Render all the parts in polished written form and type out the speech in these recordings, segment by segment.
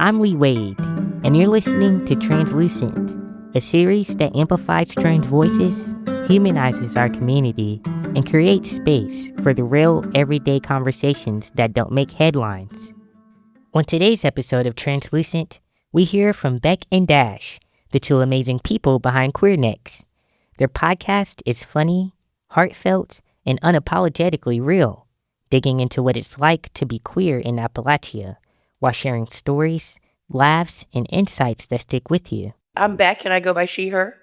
I'm Lee Wade, and you're listening to Translucent, a series that amplifies trans voices, humanizes our community, and creates space for the real, everyday conversations that don't make headlines. On today's episode of Translucent, we hear from Beck and Dash, the two amazing people behind Queernecks. Their podcast is funny, heartfelt, and unapologetically real, digging into what it's like to be queer in Appalachia, while sharing stories, laughs, and insights that stick with you. I'm Beck, and I go by she, her.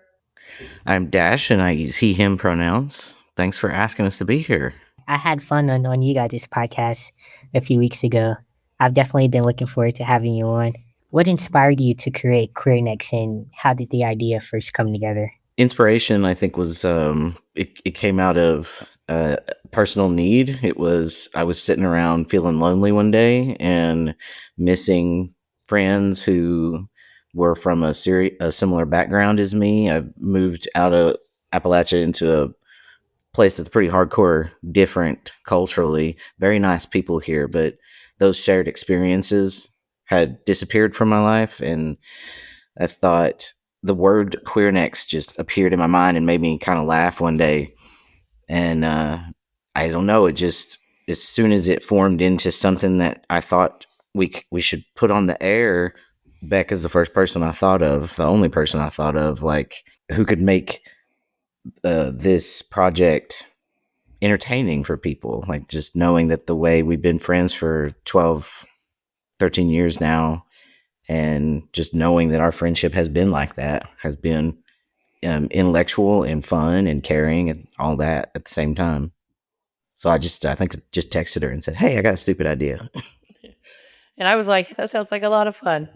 I'm Dash, and I use he, him pronouns. Thanks for asking us to be here. I had fun on you guys' podcast a few weeks ago. I've definitely been looking forward to having you on. What inspired you to create Queernecks, and how did the idea first come together? Inspiration, I think, was it came out of personal need. I was sitting around feeling lonely one day and missing friends who were from a similar background as me. I moved out of Appalachia into a place that's pretty hardcore different culturally. Very nice people here, but those shared experiences had disappeared from my life, and I thought the word Queernecks just appeared in my mind and made me kind of laugh one day. And I don't know, it just, as soon as it formed into something that I thought we should put on the air, Beck is the first person I thought of, the only person I thought of, like, who could make this project entertaining for people. Like, just knowing that the way we've been friends for 12, 13 years now, and just knowing that our friendship has been like that, has been intellectual and fun and caring and all that at the same time. So I think just texted her and said, "Hey, I got a stupid idea." And I was like, that sounds like a lot of fun.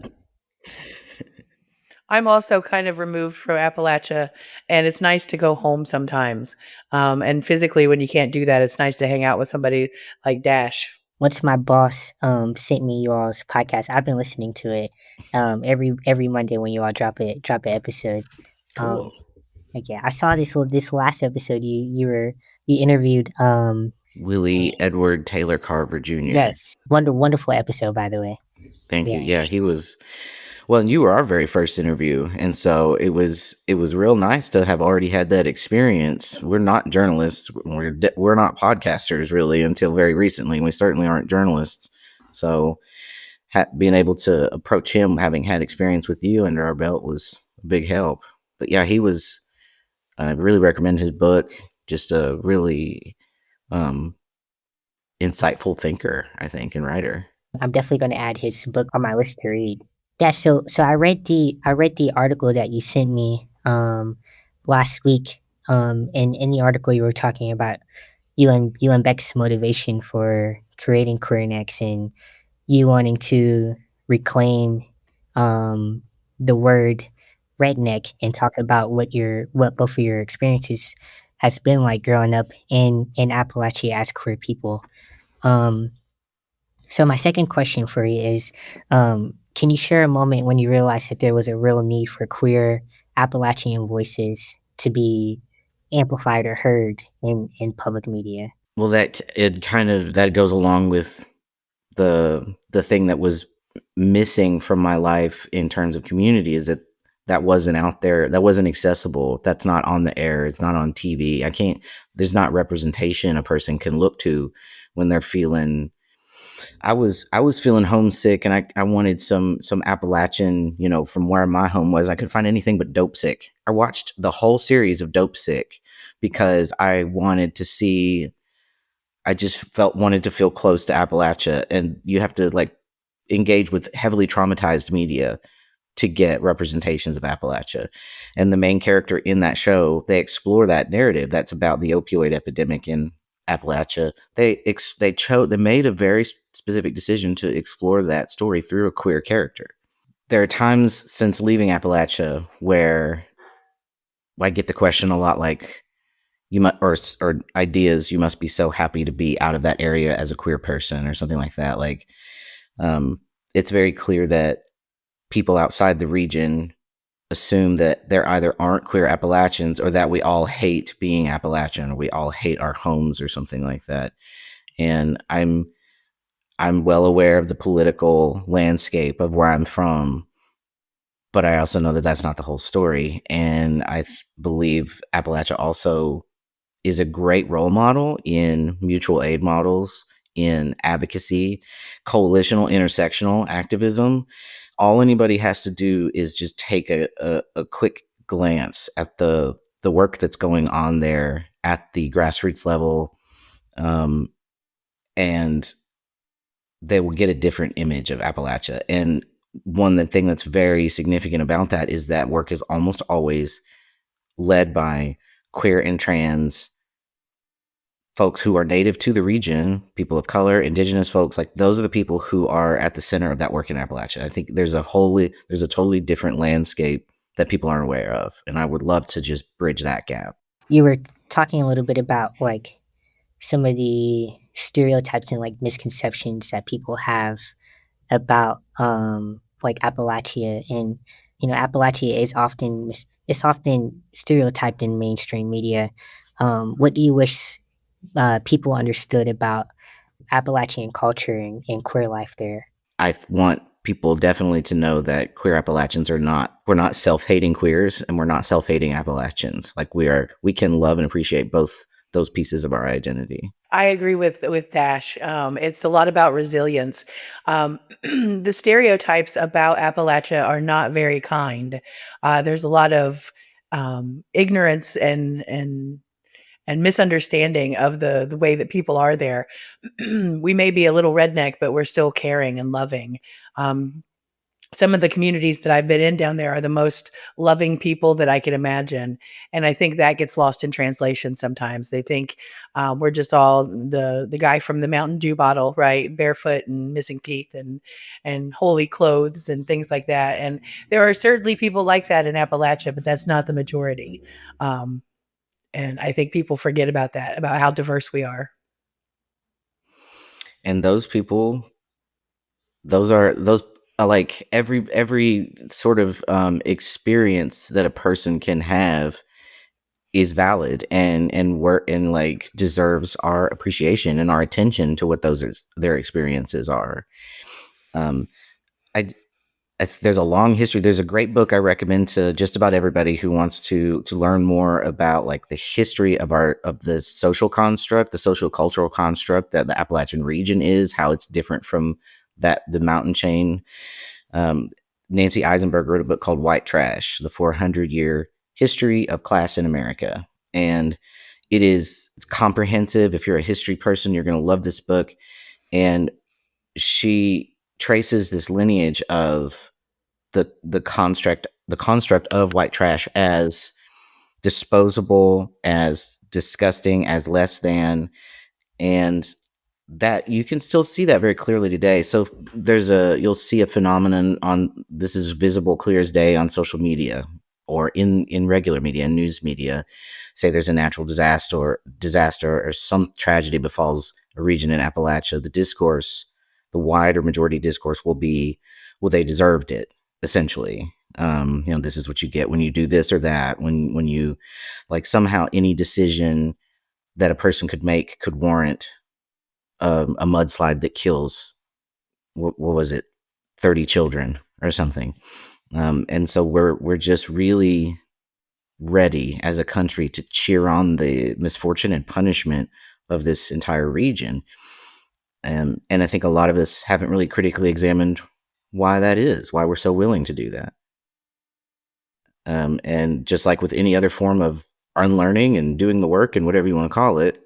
I'm also kind of removed from Appalachia, and it's nice to go home sometimes. And physically, when you can't do that, it's nice to hang out with somebody like Dash. Once my boss sent me y'all's podcast, I've been listening to it every Monday when you all drop an episode. Cool. I saw this last episode you interviewed Willie Edward Taylor Carver Jr. Yes, wonderful episode, by the way. Thank you. Yeah, he was. Well, and you were our very first interview, and so it was real nice to have already had that experience. We're not journalists. We're not podcasters really until very recently, and we certainly aren't journalists. So being able to approach him, having had experience with you under our belt, was a big help. But yeah, he was. I really recommend his book. Just a really insightful thinker, I think, and writer. I'm definitely going to add his book on my list to read. Yeah, so I read the article that you sent me last week. And in the article you were talking about you and Beck's motivation for creating Queernecks, and you wanting to reclaim the word redneck and talk about what both of your experiences has been like growing up in Appalachia as queer people. So my second question for you is, can you share a moment when you realized that there was a real need for queer Appalachian voices to be amplified or heard in public media? Well, that goes along with the thing that was missing from my life in terms of community, is that wasn't out there, that wasn't accessible, that's not on the air, it's not on TV. There's not representation a person can look to when they're feeling. I was feeling homesick, and I wanted some Appalachian, from where my home was. I couldn't find anything but Dope Sick. I watched the whole series of Dope Sick because I wanted to see. I just wanted to feel close to Appalachia, and you have to engage with heavily traumatized media to get representations of Appalachia. And the main character in that show, they explore that narrative that's about the opioid epidemic in Appalachia. They made a very specific decision to explore that story through a queer character. There are times since leaving Appalachia where I get the question a lot, like, or ideas, you must be so happy to be out of that area as a queer person, or something like that. Like, it's very clear that people outside the region assume that there either aren't queer Appalachians, or that we all hate being Appalachian, or we all hate our homes, or something like that. And I'm well aware of the political landscape of where I'm from, but I also know that that's not the whole story. And I believe Appalachia also is a great role model in mutual aid models, in advocacy, coalitional, intersectional activism. All anybody has to do is just take a quick glance at the work that's going on there at the grassroots level, um, and they will get a different image of Appalachia. And thing that's very significant about that is that work is almost always led by queer and trans folks who are native to the region, people of color, indigenous folks. Like, those are the people who are at the center of that work in Appalachia. I think there's a totally different landscape that people aren't aware of, and I would love to just bridge that gap. You were talking a little bit about like some of the stereotypes and like misconceptions that people have about like Appalachia, and Appalachia is often it's often stereotyped in mainstream media. What do you wish people understood about Appalachian culture and queer life there? I want people definitely to know that queer Appalachians we're not self-hating queers, and we're not self-hating Appalachians. Like, we can love and appreciate both those pieces of our identity. I agree with Dash. It's a lot about resilience. The stereotypes about Appalachia are not very kind. There's a lot of ignorance and misunderstanding of the way that people are there. We may be a little redneck, but we're still caring and loving. Some of the communities that I've been in down there are the most loving people that I can imagine. And I think that gets lost in translation sometimes. They think we're just all the guy from the Mountain Dew bottle, right? Barefoot and missing teeth and holy clothes and things like that. And there are certainly people like that in Appalachia, but that's not the majority. And I think people forget about that, about how diverse we are. And those people, those are like every sort of experience that a person can have is valid and work and like deserves our appreciation and our attention to what their experiences are. um there's a long history. There's a great book I recommend to just about everybody who wants to learn more about like the history of the social construct, the social cultural construct that the Appalachian region is, how it's different from the mountain chain. Nancy Eisenberg wrote a book called White Trash: The 400-Year History of Class in America. And it's comprehensive. If you're a history person, you're going to love this book. And she traces this lineage of the construct of white trash as disposable, as disgusting, as less than, and that you can still see that very clearly today. So you'll see a phenomenon this is visible clear as day on social media or in regular media and news media. Say there's a natural disaster or some tragedy befalls a region in Appalachia. The wider majority discourse will be, well, they deserved it, essentially. This is what you get when you do this or that, when you, like, somehow any decision that a person could make could warrant a mudslide that kills, what was it, 30 children or something. And so we're just really ready as a country to cheer on the misfortune and punishment of this entire region. And I think a lot of us haven't really critically examined why that is, why we're so willing to do that. And just like with any other form of unlearning and doing the work and whatever you want to call it,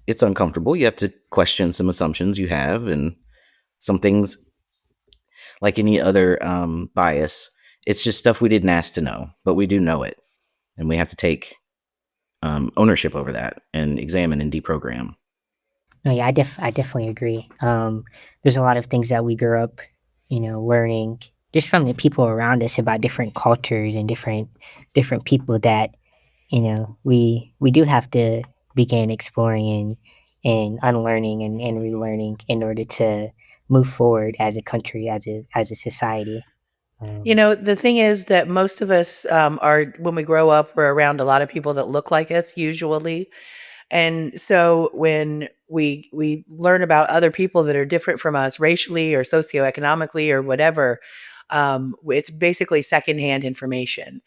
it's uncomfortable. You have to question some assumptions you have, and some things, like any other bias, it's just stuff we didn't ask to know, but we do know it. And we have to take ownership over that and examine and deprogram. No, yeah, I definitely agree. There's a lot of things that we grew up, learning just from the people around us about different cultures and different people that, we do have to begin exploring and unlearning and relearning in order to move forward as a country, as a society. The thing is that most of us are, when we grow up, we're around a lot of people that look like us usually. And so when we learn about other people that are different from us racially or socioeconomically or whatever, it's basically secondhand information.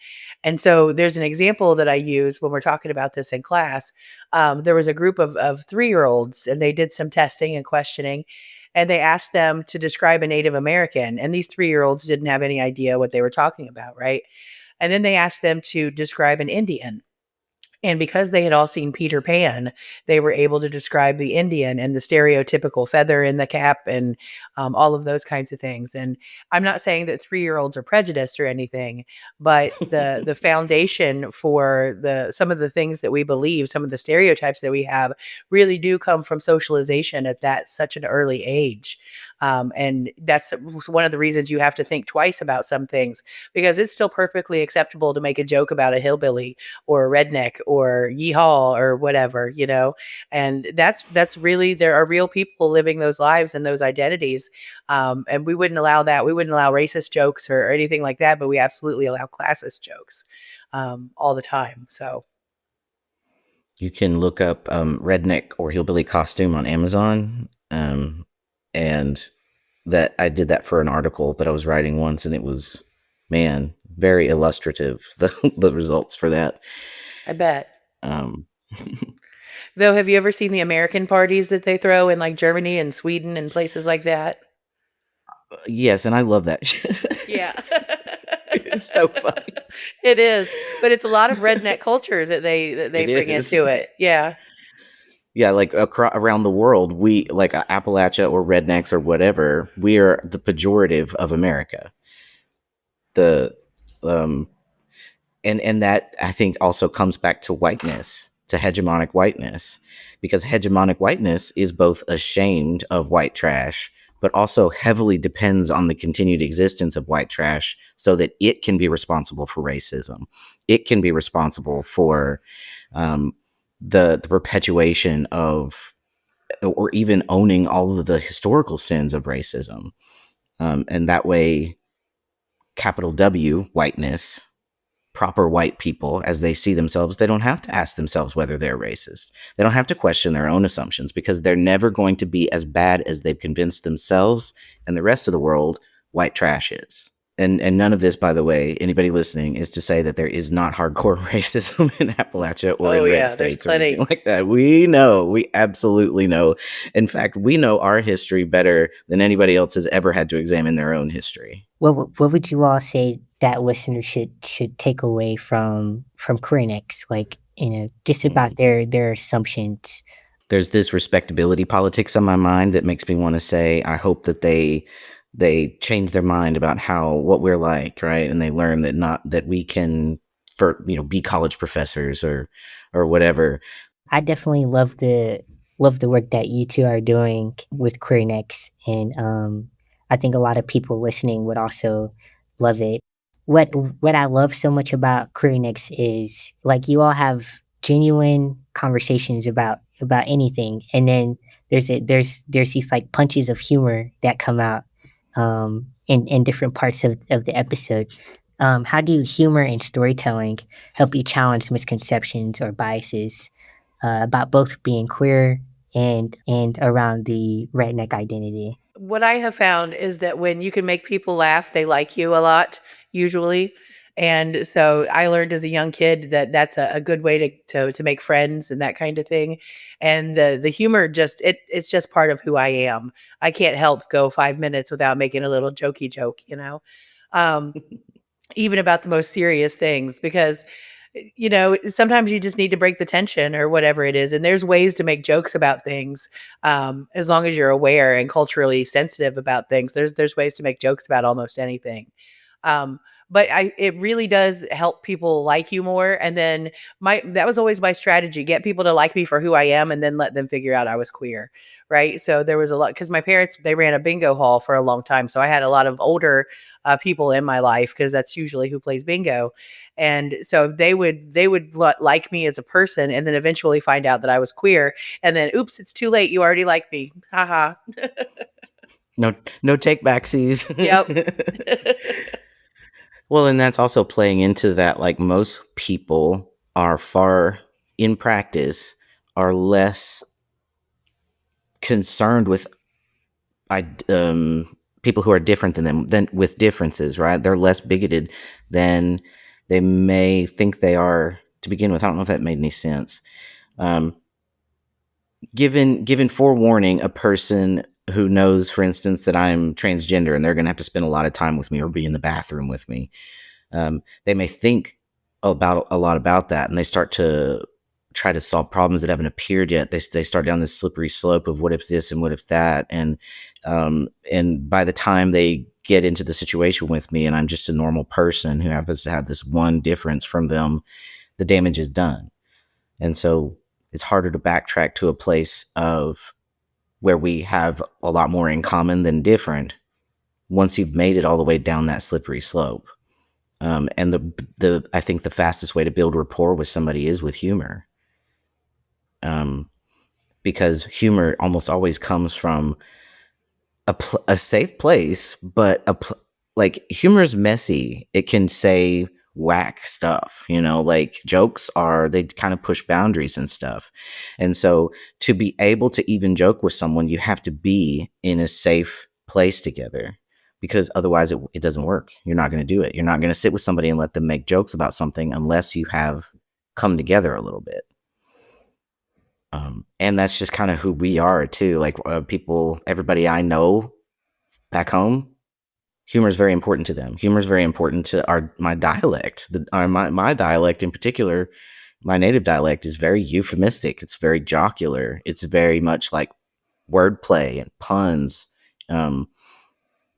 And so there's an example that I use when we're talking about this in class. There was a group of 3-year-olds, and they did some testing and questioning, and they asked them to describe a Native American. And these 3-year-olds didn't have any idea what they were talking about, right? And then they asked them to describe an Indian. And because they had all seen Peter Pan, they were able to describe the Indian and the stereotypical feather in the cap and all of those kinds of things. And I'm not saying that 3-year-olds are prejudiced or anything, but the foundation for some of the things that we believe, some of the stereotypes that we have, really do come from socialization at that such an early age. And that's one of the reasons you have to think twice about some things, because it's still perfectly acceptable to make a joke about a hillbilly or a redneck or yeehaw or whatever, and that's really, there are real people living those lives and those identities. And we wouldn't allow that. We wouldn't allow racist jokes or anything like that, but we absolutely allow classist jokes all the time. So You can look up redneck or hillbilly costume on Amazon. And that I did that for an article that I was writing once, and it was, man, very illustrative, the results for that. I bet. Um, Though, have you ever seen the American parties that they throw in like Germany and Sweden and places like that? yes, and I love that. Yeah. It's so funny. It is, but it's a lot of redneck culture that they It bring is. into it. Yeah. Yeah, like around the world, we like Appalachia or rednecks or whatever. We are the pejorative of America. The and that, I think, also comes back to whiteness, to hegemonic whiteness, because hegemonic whiteness is both ashamed of white trash, but also heavily depends on the continued existence of white trash so that it can be responsible for racism. It can be responsible for the perpetuation of, or even owning all of the historical sins of racism. And that way, capital W, whiteness, proper white people, as they see themselves, they don't have to ask themselves whether they're racist. They don't have to question their own assumptions, because they're never going to be as bad as they've convinced themselves and the rest of the world white trash is. And none of this, by the way, anybody listening, is to say that there is not hardcore racism in Appalachia or in red states or anything like that. We know, we absolutely know. In fact, we know our history better than anybody else has ever had to examine their own history. What would you all say that listeners should take away from Queernecks, like, just about their assumptions? There's this respectability politics on my mind that makes me want to say, I hope that they change their mind about what we're like, right? And they learn that we can, be college professors or whatever. I definitely love the work that you two are doing with Queernecks, and I think a lot of people listening would also love it. What I love so much about Queernecks is, like, you all have genuine conversations about anything, and then there's these like punches of humor that come out in different parts of the episode. How do humor and storytelling help you challenge misconceptions or biases about both being queer and around the redneck identity? What I have found is that when you can make people laugh, they like you a lot, usually. And so I learned as a young kid that that's a good way to make friends and that kind of thing. And the humor, it's just part of who I am. I can't help go 5 minutes without making a little jokey joke. Um, even about the most serious things, because sometimes you just need to break the tension or whatever it is, and there's ways to make jokes about things, as long as you're aware and culturally sensitive about things. There's ways to make jokes about almost anything. But it really does help people like you more. And then that was always my strategy: get people to like me for who I am, and then let them figure out I was queer, right? So there was a lot, because my parents, they ran a bingo hall for a long time, so I had a lot of older people in my life, because that's usually who plays bingo. And so they would like me as a person, and then eventually find out that I was queer, and then, oops, it's too late, you already like me, haha. No take backsies. Yep. Well, and that's also playing into that, like, most people are in practice, are less concerned with people who are different than them, than with differences, right? They're less bigoted than they may think they are to begin with. I don't know if that made any sense. Given forewarning, a person who knows, for instance, that I'm transgender and they're going to have to spend a lot of time with me or be in the bathroom with me, they may think about a lot about that, and they start to try to solve problems that haven't appeared yet. They start down this slippery slope of what if this and what if that, and by the time they get into the situation with me, and I'm just a normal person who happens to have this one difference from them, the damage is done. And so it's harder to backtrack to a place of where we have a lot more in common than different once you've made it all the way down that slippery slope. And I think the fastest way to build rapport with somebody is with humor. Because humor almost always comes from a safe place, but like humor is messy. It can say whack stuff, like jokes they kind of push boundaries and stuff. And so to be able to even joke with someone, you have to be in a safe place together, because otherwise it doesn't work. You're not going to do it. You're not going to sit with somebody and let them make jokes about something unless you have come together a little bit. And that's just kind of who we are too. Like everybody I know back home, humor is very important to them. Humor is very important to my dialect. My dialect in particular, my native dialect, is very euphemistic. It's very jocular. It's very much like wordplay and puns.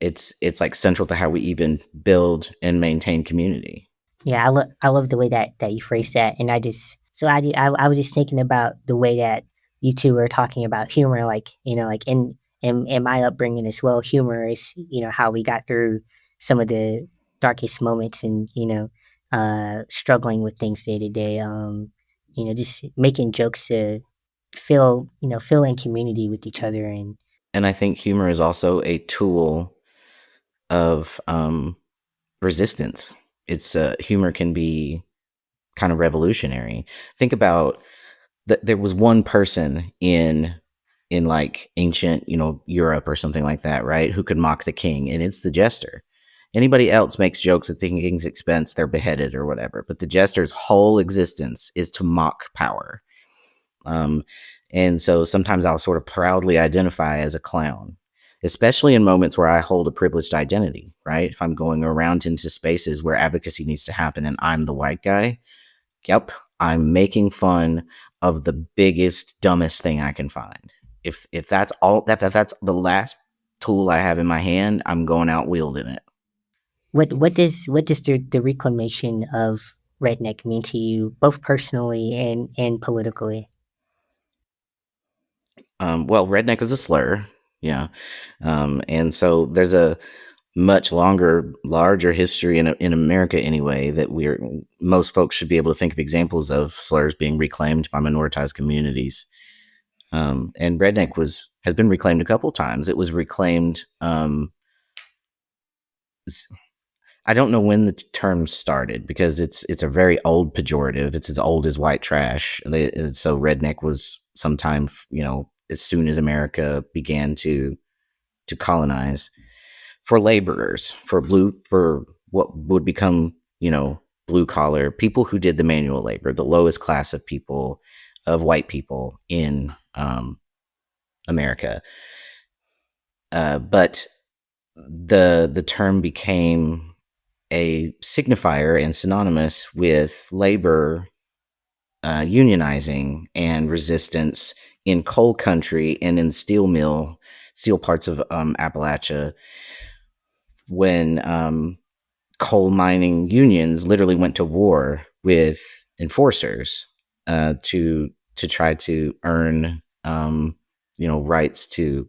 It's like central to how we even build and maintain community. Yeah, I love the way that you phrase that, and I was just thinking about the way that you two were talking about humor, like like in my upbringing as well. Humor is how we got through some of the darkest moments, and struggling with things day to day. Just making jokes to feel in community with each other, and I think humor is also a tool of resistance. It's humor can be kind of revolutionary. Think about that. There was one person in like ancient, Europe or something like that, right, who could mock the king, and it's the jester. Anybody else makes jokes at the king's expense, they're beheaded or whatever. But the jester's whole existence is to mock power. And so sometimes I'll sort of proudly identify as a clown, especially in moments where I hold a privileged identity, right? If I'm going around into spaces where advocacy needs to happen and I'm the white guy, yep, I'm making fun of the biggest, dumbest thing I can find. If that's that's the last tool I have in my hand, I'm going out wielding it. What does the reclamation of redneck mean to you, both personally and politically? Well, redneck is a slur, yeah, and so there's a much larger history in America anyway that most folks should be able to think of examples of slurs being reclaimed by minoritized communities. And redneck has been reclaimed a couple times. It was reclaimed. I don't know when the term started because it's a very old pejorative. It's as old as white trash. So redneck was sometime, as soon as America began to colonize, for laborers, for what would become, blue collar people who did the manual labor, the lowest class of people, of white people in America. But the term became a signifier and synonymous with labor, unionizing and resistance in coal country and in steel parts of Appalachia, when coal mining unions literally went to war with enforcers to try to earn rights to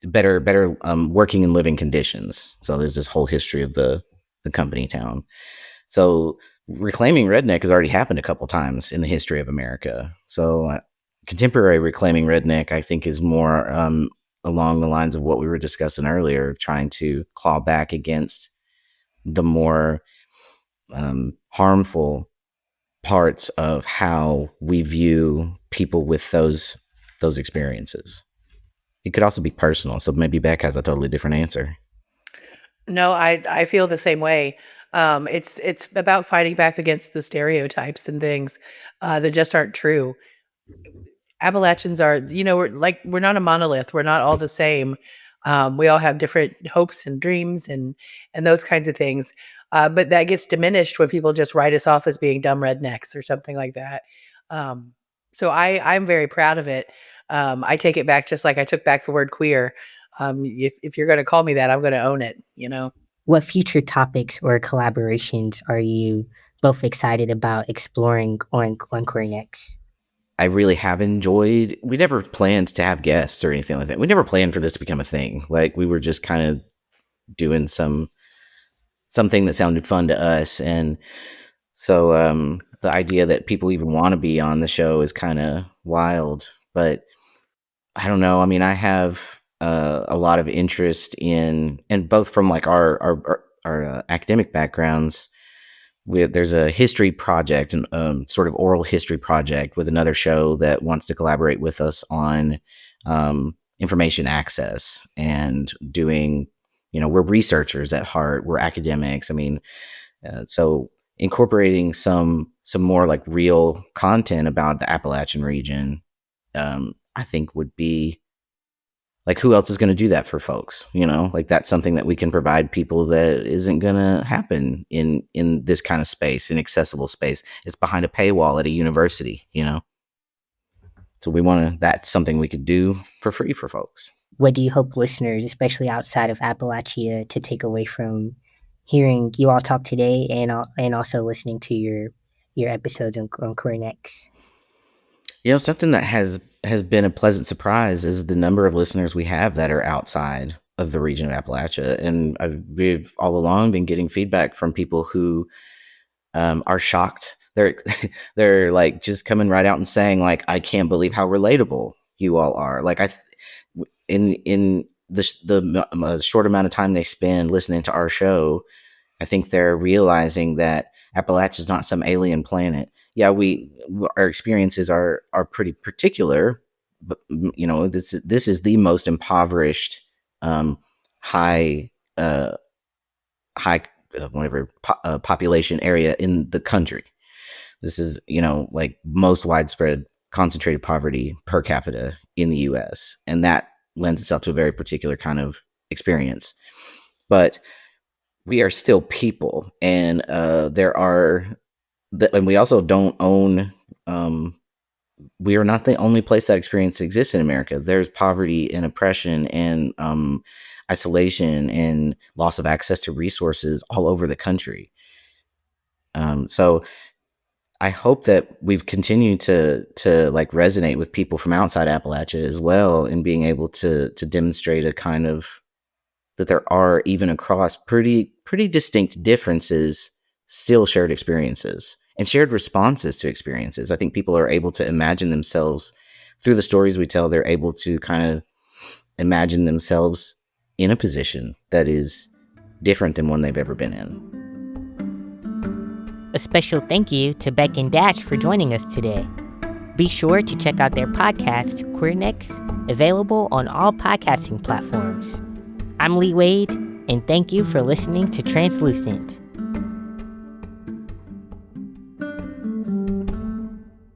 better working and living conditions. So there's this whole history of the company town. So reclaiming redneck has already happened a couple times in the history of America. So contemporary reclaiming redneck, I think, is more along the lines of what we were discussing earlier, trying to claw back against the more harmful parts of how we view people with those experiences. It could also be personal. So maybe Beck has a totally different answer. No, I feel the same way. It's about fighting back against the stereotypes and things that just aren't true. Appalachians are, we're not a monolith. We're not all the same. We all have different hopes and dreams and those kinds of things. But that gets diminished when people just write us off as being dumb rednecks or something like that. So I'm very proud of it. I take it back just like I took back the word queer. If you're going to call me that, I'm going to own it. What future topics or collaborations are you both excited about exploring on Queernecks? I really have enjoyed. We never planned to have guests or anything like that. We never planned for this to become a thing. Like, we were just kind of doing something that sounded fun to us, and so the idea that people even want to be on the show is kind of wild. But I don't know. I mean, I have a lot of interest in, and both from like our academic backgrounds. There's a history project, and sort of oral history project with another show that wants to collaborate with us on information access and doing, we're researchers at heart, we're academics. I mean, so incorporating some more like real content about the Appalachian region, I think would be like, who else is going to do that for folks? Like, that's something that we can provide people that isn't going to happen in this kind of space, in accessible space. It's behind a paywall at a university, So that's something we could do for free for folks. What do you hope listeners, especially outside of Appalachia, to take away from hearing you all talk today and also listening to your episodes on Queernecks? Something that has been a pleasant surprise is the number of listeners we have that are outside of the region of Appalachia. And we've all along been getting feedback from people who are shocked. They're like just coming right out and saying, like, I can't believe how relatable you all are. Like, in the short amount of time they spend listening to our show, I think they're realizing that Appalachia is not some alien planet. Yeah, our experiences are pretty particular, but this is the most impoverished, high population area in the country. This is like most widespread concentrated poverty per capita in the U.S., and that lends itself to a very particular kind of experience. But we are still people, and and we also don't own. We are not the only place that experience exists in America. There's poverty and oppression and isolation and loss of access to resources all over the country. So I hope that we've continued to like resonate with people from outside Appalachia as well, in being able to demonstrate a kind of that there are, even across pretty distinct differences, still shared experiences and shared responses to experiences. I think people are able to imagine themselves through the stories we tell. They're able to kind of imagine themselves in a position that is different than one they've ever been in. A special thank you to Beck and Dash for joining us today. Be sure to check out their podcast, Queernecks, available on all podcasting platforms. I'm Lee Wade, and thank you for listening to Translucent.